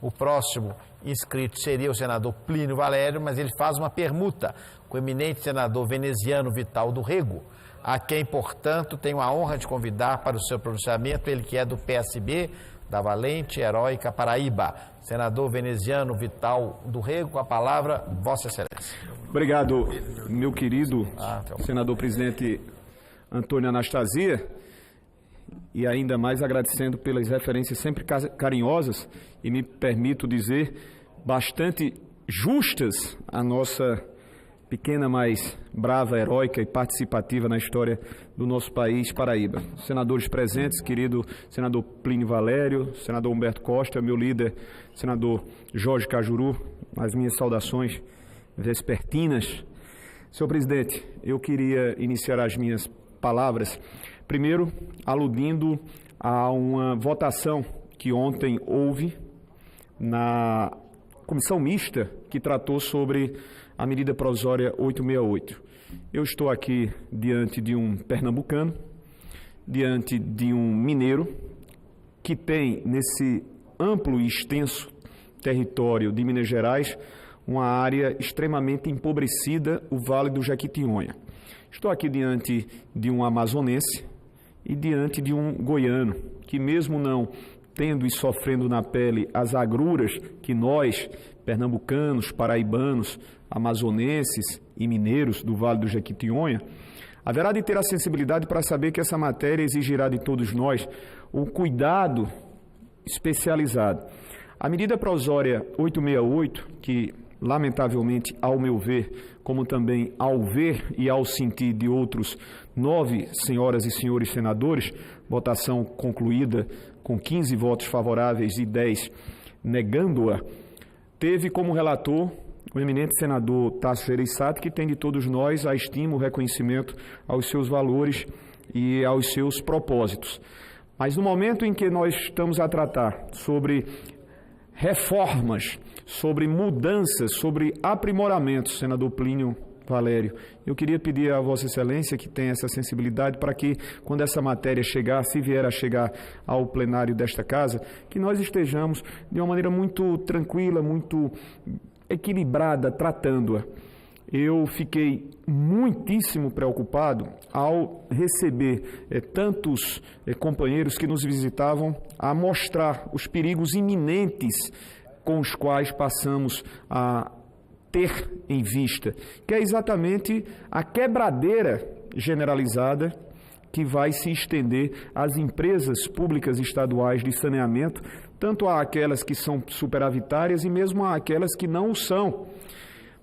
O próximo inscrito seria o senador Plínio Valério, mas ele faz uma permuta com o eminente senador veneziano Vital do Rego, a quem, portanto, tenho a honra de convidar para o seu pronunciamento, ele que é do PSB, da Valente Heróica Paraíba. Senador veneziano Vital do Rego, com a palavra, Vossa Excelência. Obrigado, meu querido senador presidente Antônio Anastasia, e ainda mais agradecendo pelas referências sempre carinhosas e, me permito dizer, bastante justas à nossa pequena, mas brava, heróica e participativa na história do nosso país, Paraíba. Senadores presentes, querido senador Plínio Valério, senador Humberto Costa, meu líder, senador Jorge Cajuru, as minhas saudações vespertinas. Senhor presidente, eu queria iniciar as minhas palavras, primeiro aludindo a uma votação que ontem houve na comissão mista que tratou sobre a medida provisória 868. Eu estou aqui diante de um pernambucano, diante de um mineiro, que tem nesse amplo e extenso território de Minas Gerais uma área extremamente empobrecida, o Vale do Jequitinhonha. Estou aqui diante de um amazonense e diante de um goiano, que mesmo não tendo e sofrendo na pele as agruras que nós, pernambucanos, paraibanos, amazonenses e mineiros do Vale do Jequitinhonha, haverá de ter a sensibilidade para saber que essa matéria exigirá de todos nós o cuidado especializado. A medida provisória 868, que lamentavelmente, ao meu ver, como também ao ver e ao sentir de outros 9 senhoras e senhores senadores, votação concluída com 15 votos favoráveis e 10 negando-a, teve como relator o eminente senador Tasso Gereissati, que tem de todos nós a estima, o reconhecimento aos seus valores e aos seus propósitos. Mas no momento em que nós estamos a tratar sobre reformas, sobre mudanças, sobre aprimoramentos, senador Plínio Valério, eu queria pedir a Vossa Excelência que tenha essa sensibilidade para que, quando essa matéria chegar, se vier a chegar ao plenário desta casa, que nós estejamos de uma maneira muito tranquila, muito equilibrada, tratando-a. Eu fiquei muitíssimo preocupado ao receber tantos companheiros que nos visitavam a mostrar os perigos iminentes com os quais passamos a ter em vista, que é exatamente a quebradeira generalizada que vai se estender às empresas públicas estaduais de saneamento, tanto àquelas que são superavitárias e mesmo àquelas que não o são.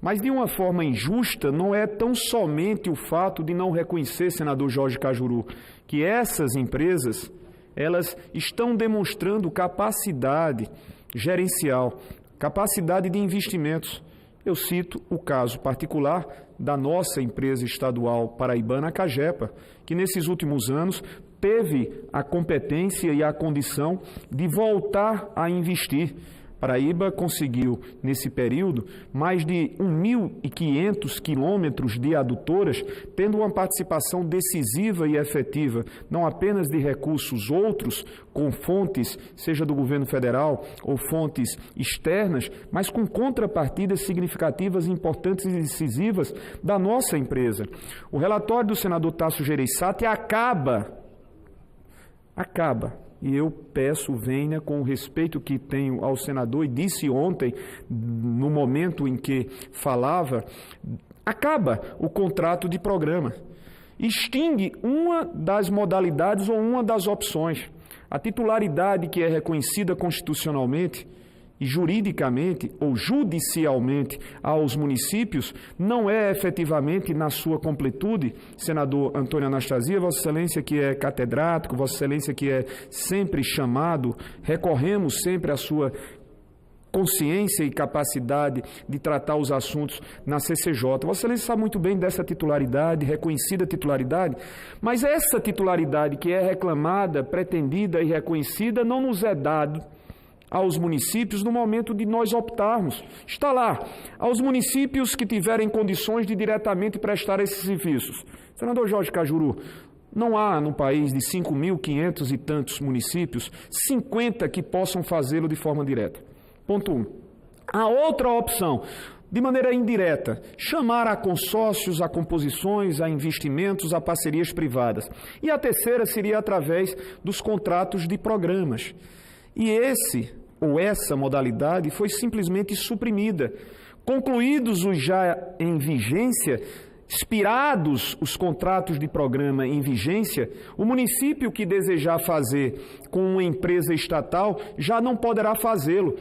Mas, de uma forma injusta, não é tão somente o fato de não reconhecer, senador Jorge Cajuru, que essas empresas, elas estão demonstrando capacidade gerencial, capacidade de investimentos. Eu cito o caso particular da nossa empresa estadual paraibana, a Cagepa, que nesses últimos anos teve a competência e a condição de voltar a investir. Paraíba conseguiu, nesse período, mais de 1.500 quilômetros de adutoras, tendo uma participação decisiva e efetiva, não apenas de recursos outros, com fontes, seja do governo federal ou fontes externas, mas com contrapartidas significativas, importantes e decisivas da nossa empresa. O relatório do senador Tasso Gereissati acaba, e eu peço, venha com o respeito que tenho ao senador, e disse ontem, no momento em que falava, acaba o contrato de programa, extingue uma das modalidades ou uma das opções. A titularidade que é reconhecida constitucionalmente e juridicamente ou judicialmente aos municípios não é efetivamente na sua completude, senador Antônio Anastasia, Vossa Excelência que é catedrático, Vossa Excelência que é sempre chamado, recorremos sempre à sua consciência e capacidade de tratar os assuntos na CCJ. Vossa Excelência sabe muito bem dessa titularidade, reconhecida titularidade, mas essa titularidade que é reclamada, pretendida e reconhecida não nos é dado aos municípios no momento de nós optarmos. Está lá, aos municípios que tiverem condições de diretamente prestar esses serviços. Senador Jorge Cajuru, não há no país de 5.500 e tantos municípios 50 que possam fazê-lo de forma direta. Ponto 1. A outra opção, de maneira indireta, chamar a consórcios, a composições, a investimentos, a parcerias privadas. E a terceira seria através dos contratos de programas. E essa modalidade foi simplesmente suprimida. Concluídos os já em vigência, expirados os contratos de programa em vigência, o município que desejar fazer com uma empresa estatal já não poderá fazê-lo.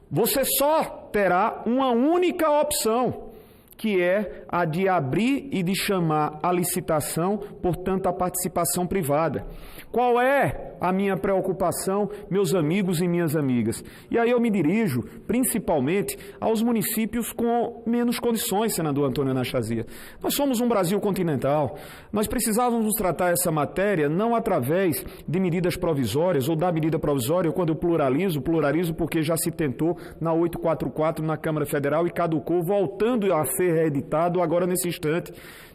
Você só terá uma única opção, que é a de abrir e de chamar a licitação, portanto, a participação privada. Qual é a minha preocupação, meus amigos e minhas amigas? E aí eu me dirijo principalmente aos municípios com menos condições, senador Antônio Anastasia. Nós somos um Brasil continental. Nós precisávamos tratar essa matéria não através de medidas provisórias ou da medida provisória, quando eu pluralizo porque já se tentou na 844 na Câmara Federal e caducou, voltando a ser reeditado agora nesse instante.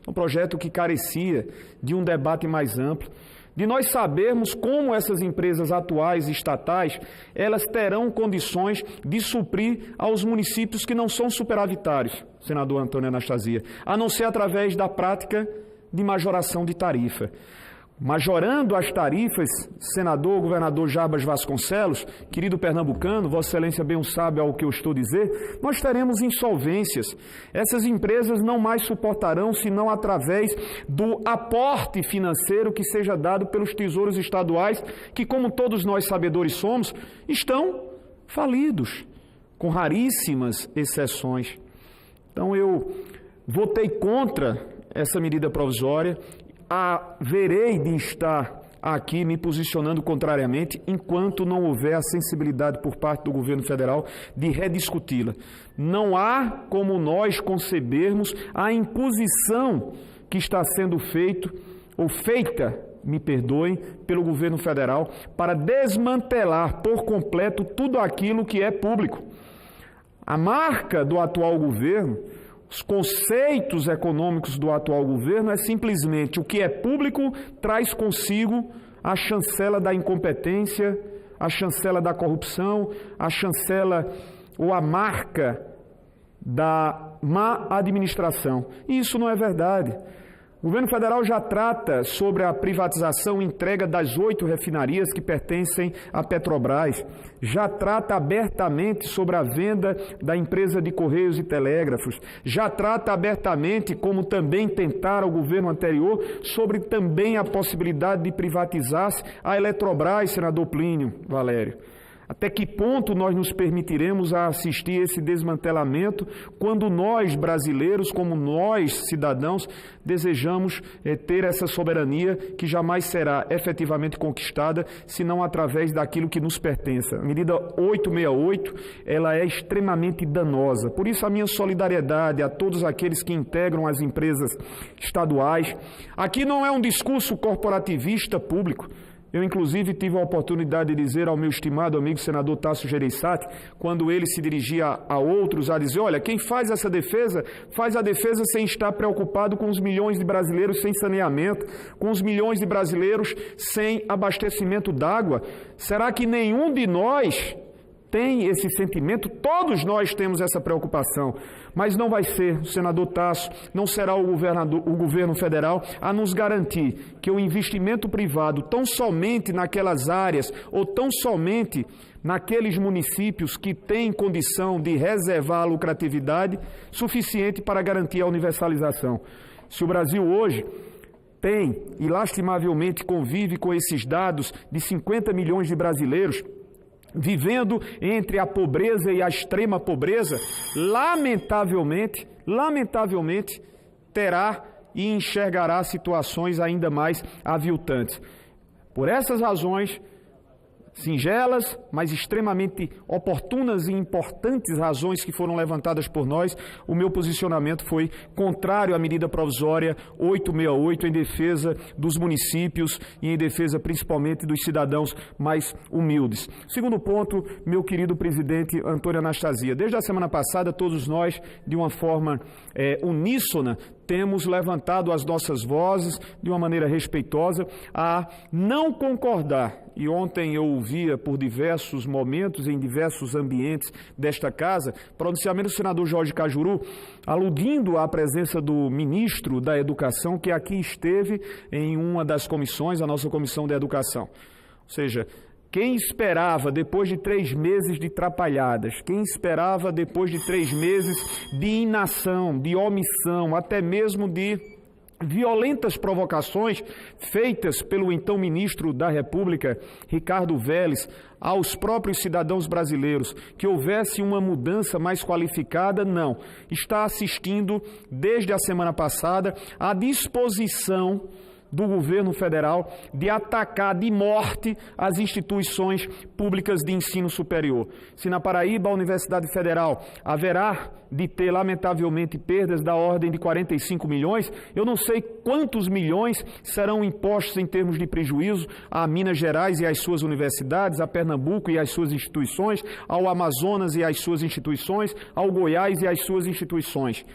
Um projeto que carecia de um debate mais amplo, de nós sabermos como essas empresas atuais estatais, elas terão condições de suprir aos municípios que não são superavitários, senador Antônio Anastasia, a não ser através da prática de majoração de tarifa. Majorando as tarifas, senador, governador Jarbas Vasconcelos, querido pernambucano, Vossa Excelência bem o sabe ao que eu estou a dizer, nós teremos insolvências. Essas empresas não mais suportarão, senão através do aporte financeiro que seja dado pelos tesouros estaduais, que, como todos nós sabedores somos, estão falidos, com raríssimas exceções. Então eu votei contra essa medida provisória, haverei de estar aqui me posicionando contrariamente enquanto não houver a sensibilidade por parte do governo federal de rediscuti-la. Não há como nós concebermos a imposição que está sendo feita, me perdoem, pelo governo federal para desmantelar por completo tudo aquilo que é público. A marca do atual governo, os conceitos econômicos do atual governo é simplesmente o que é público traz consigo a chancela da incompetência, a chancela da corrupção, a chancela ou a marca da má administração. E isso não é verdade. O governo federal já trata sobre a privatização e entrega das 8 refinarias que pertencem à Petrobras. Já trata abertamente sobre a venda da empresa de Correios e Telégrafos. Já trata abertamente, como também tentara o governo anterior, sobre também a possibilidade de privatizar-se a Eletrobras, senador Plínio Valério. Até que ponto nós nos permitiremos a assistir esse desmantelamento quando nós, brasileiros, como nós, cidadãos, desejamos ter essa soberania que jamais será efetivamente conquistada, senão através daquilo que nos pertence. A medida 868, ela é extremamente danosa. Por isso, a minha solidariedade a todos aqueles que integram as empresas estaduais. Aqui não é um discurso corporativista público. Eu, inclusive, tive a oportunidade de dizer ao meu estimado amigo senador Tasso Gereissati, quando ele se dirigia a outros, a dizer, olha, quem faz essa defesa, faz a defesa sem estar preocupado com os milhões de brasileiros sem saneamento, com os milhões de brasileiros sem abastecimento d'água. Será que nenhum de nós tem esse sentimento? Todos nós temos essa preocupação, mas não vai ser o senador Tasso, não será o governo federal a nos garantir que o investimento privado, tão somente naquelas áreas ou tão somente naqueles municípios que têm condição de reservar a lucratividade suficiente para garantir a universalização. Se o Brasil hoje tem e lastimavelmente convive com esses dados de 50 milhões de brasileiros vivendo entre a pobreza e a extrema pobreza, lamentavelmente, terá e enxergará situações ainda mais aviltantes. Por essas razões, singelas, mas extremamente oportunas e importantes razões que foram levantadas por nós, o meu posicionamento foi contrário à medida provisória 868 em defesa dos municípios e em defesa principalmente dos cidadãos mais humildes. Segundo ponto, meu querido presidente Antônio Anastasia, desde a semana passada todos nós, de uma forma uníssona, temos levantado as nossas vozes de uma maneira respeitosa a não concordar. E ontem eu ouvia por diversos momentos, em diversos ambientes desta casa, pronunciamento do senador Jorge Cajuru, aludindo à presença do ministro da Educação, que aqui esteve em uma das comissões, a nossa Comissão de Educação. Ou seja, quem esperava, depois de 3 meses de trapalhadas, quem esperava, depois de 3 meses de inação, de omissão, até mesmo de violentas provocações feitas pelo então ministro da República, Ricardo Vélez, aos próprios cidadãos brasileiros, que houvesse uma mudança mais qualificada, não. Está assistindo, desde a semana passada, à disposição do governo federal de atacar de morte as instituições públicas de ensino superior. Se na Paraíba a Universidade Federal haverá de ter, lamentavelmente, perdas da ordem de 45 milhões, eu não sei quantos milhões serão impostos em termos de prejuízo a Minas Gerais e às suas universidades, a Pernambuco e às suas instituições, ao Amazonas e às suas instituições, ao Goiás e às suas instituições.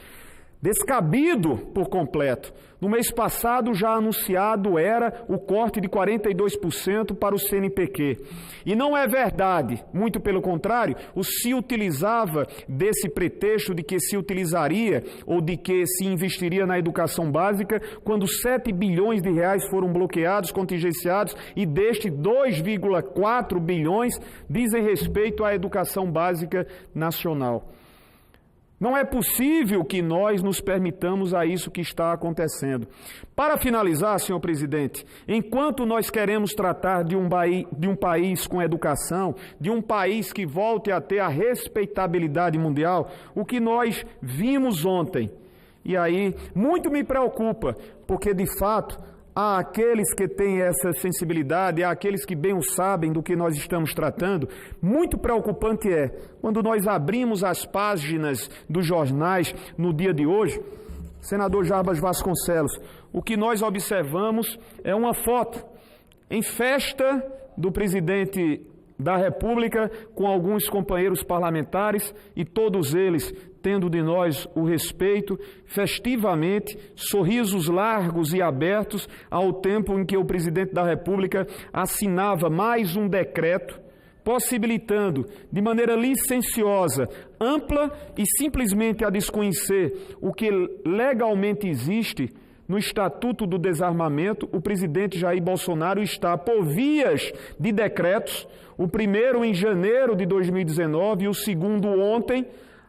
Descabido por completo. No mês passado já anunciado era o corte de 42% para o CNPq. E não é verdade, muito pelo contrário, se utilizava desse pretexto de que se utilizaria ou de que se investiria na educação básica quando 7 bilhões de reais foram bloqueados, contingenciados e deste 2,4 bilhões dizem respeito à educação básica nacional. Não é possível que nós nos permitamos a isso que está acontecendo. Para finalizar, senhor presidente, enquanto nós queremos tratar de um país com educação, de um país que volte a ter a respeitabilidade mundial, o que nós vimos ontem, e aí muito me preocupa, porque de fato há aqueles que têm essa sensibilidade, há aqueles que bem o sabem do que nós estamos tratando. Muito preocupante é quando nós abrimos as páginas dos jornais no dia de hoje, senador Jarbas Vasconcelos, o que nós observamos é uma foto em festa do presidente da República com alguns companheiros parlamentares e todos eles tendo de nós o respeito, festivamente, sorrisos largos e abertos, ao tempo em que o presidente da República assinava mais um decreto, possibilitando, de maneira licenciosa, ampla e simplesmente a desconhecer o que legalmente existe no Estatuto do Desarmamento. O presidente Jair Bolsonaro está, por vias de decretos, o primeiro em janeiro de 2019 e o segundo ontem,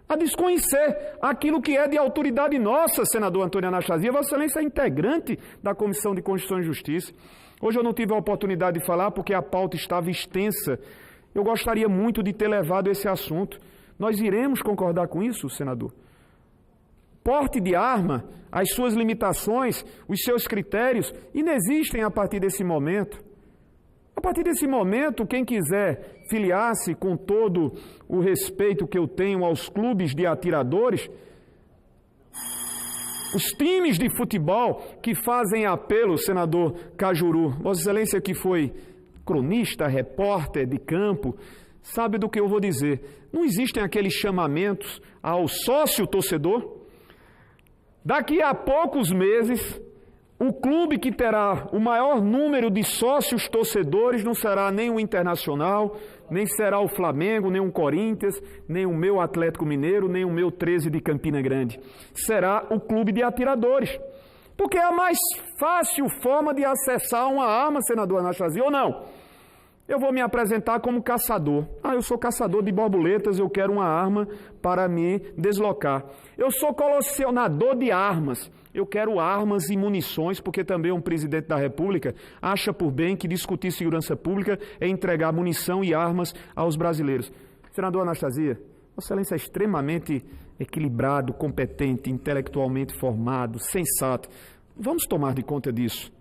a desconhecer aquilo que é de autoridade nossa, senador Antônio Anastasia. Vossa Excelência é integrante da Comissão de Constituição e Justiça. Hoje eu não tive a oportunidade de falar porque a pauta estava extensa. Eu gostaria muito de ter levado esse assunto. Nós iremos concordar com isso, senador? Porte de arma, as suas limitações, os seus critérios, inexistem a partir desse momento. A partir desse momento, quem quiser filiar-se com todo o respeito que eu tenho aos clubes de atiradores, os times de futebol que fazem apelo, senador Cajuru, Vossa Excelência que foi cronista, repórter de campo, sabe do que eu vou dizer. Não existem aqueles chamamentos ao sócio-torcedor? Daqui a poucos meses, o clube que terá o maior número de sócios torcedores não será nem o Internacional, nem será o Flamengo, nem o Corinthians, nem o meu Atlético Mineiro, nem o meu 13 de Campina Grande. Será o clube de atiradores. Porque é a mais fácil forma de acessar uma arma, senador Anastasia, ou não? Eu vou me apresentar como caçador. Eu sou caçador de borboletas, eu quero uma arma para me deslocar. Eu sou colecionador de armas. Eu quero armas e munições, porque também um presidente da República acha por bem que discutir segurança pública é entregar munição e armas aos brasileiros. Senador Anastasia, Vossa Excelência é extremamente equilibrado, competente, intelectualmente formado, sensato. Vamos tomar de conta disso.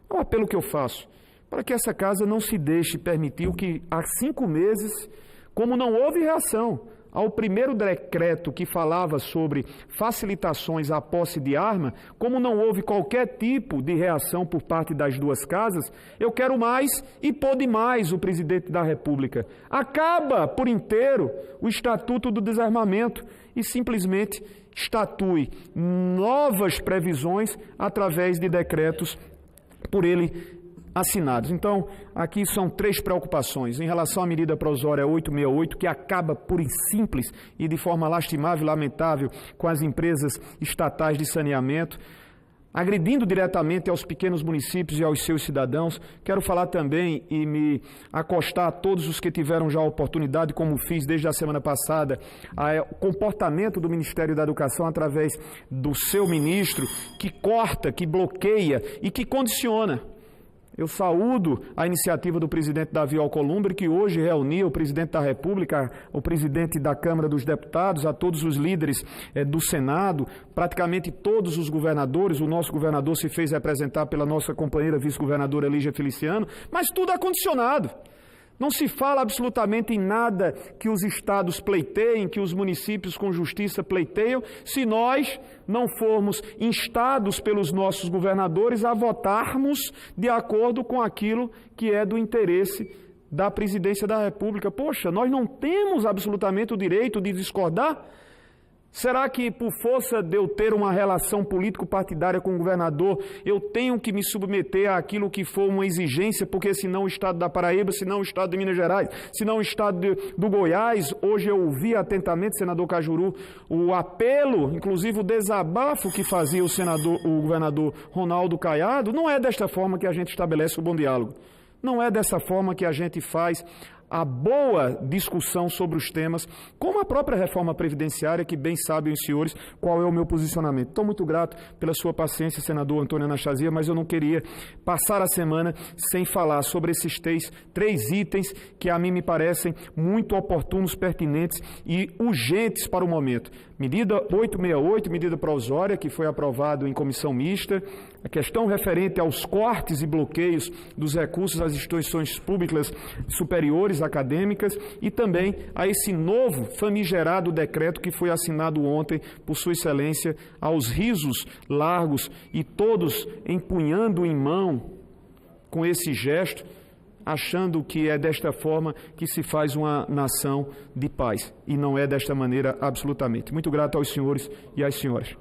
É um apelo que eu faço, para que essa casa não se deixe permitir o que há 5 meses, como não houve reação ao primeiro decreto que falava sobre facilitações à posse de arma, como não houve qualquer tipo de reação por parte das duas casas, eu quero mais e pode mais o presidente da República. Acaba por inteiro o Estatuto do Desarmamento e simplesmente estatue novas previsões através de decretos por ele assinados. Então, aqui são 3 preocupações. Em relação à medida provisória 868, que acaba pura e simples e de forma lastimável e lamentável com as empresas estatais de saneamento, agredindo diretamente aos pequenos municípios e aos seus cidadãos. Quero falar também e me acostar a todos os que tiveram já a oportunidade, como fiz desde a semana passada, o comportamento do Ministério da Educação através do seu ministro, que corta, que bloqueia e que condiciona. Eu saúdo a iniciativa do presidente Davi Alcolumbre, que hoje reuniu o presidente da República, o presidente da Câmara dos Deputados, a todos os líderes do Senado, praticamente todos os governadores. O nosso governador se fez representar pela nossa companheira vice-governadora Lígia Feliciano, mas tudo acondicionado. Não se fala absolutamente em nada que os estados pleiteiem, que os municípios com justiça pleiteiam, se nós não formos instados pelos nossos governadores a votarmos de acordo com aquilo que é do interesse da presidência da República. Poxa, nós não temos absolutamente o direito de discordar? Será que, por força de eu ter uma relação político-partidária com o governador, eu tenho que me submeter àquilo que for uma exigência, porque senão o Estado da Paraíba, senão o Estado de Minas Gerais, senão o Estado do Goiás? Hoje eu ouvi atentamente, senador Cajuru, o apelo, inclusive o desabafo que fazia o governador Ronaldo Caiado. Não é desta forma que a gente estabelece o bom diálogo. Não é dessa forma que a gente faz a boa discussão sobre os temas, como a própria reforma previdenciária, que bem sabem os senhores qual é o meu posicionamento. Estou muito grato pela sua paciência, senador Antônio Anastasia, mas eu não queria passar a semana sem falar sobre esses 3 itens que a mim me parecem muito oportunos, pertinentes e urgentes para o momento. Medida 868, medida provisória, que foi aprovado em comissão mista, a questão referente aos cortes e bloqueios dos recursos às instituições públicas superiores, acadêmicas, e também a esse novo famigerado decreto que foi assinado ontem por Sua Excelência, aos risos largos e todos empunhando em mão com esse gesto, achando que é desta forma que se faz uma nação de paz. E não é desta maneira absolutamente. Muito grato aos senhores e às senhoras.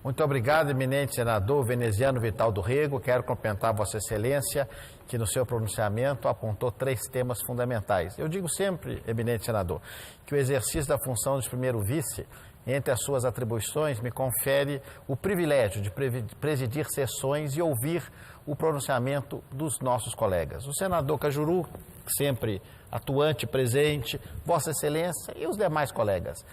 Muito obrigado, eminente senador Veneziano Vital do Rego. Quero cumprimentar Vossa Excelência, que no seu pronunciamento apontou 3 temas fundamentais. Eu digo sempre, eminente senador, que o exercício da função de primeiro vice, entre as suas atribuições, me confere o privilégio de presidir sessões e ouvir o pronunciamento dos nossos colegas. O senador Cajuru, sempre atuante, presente, Vossa Excelência e os demais colegas.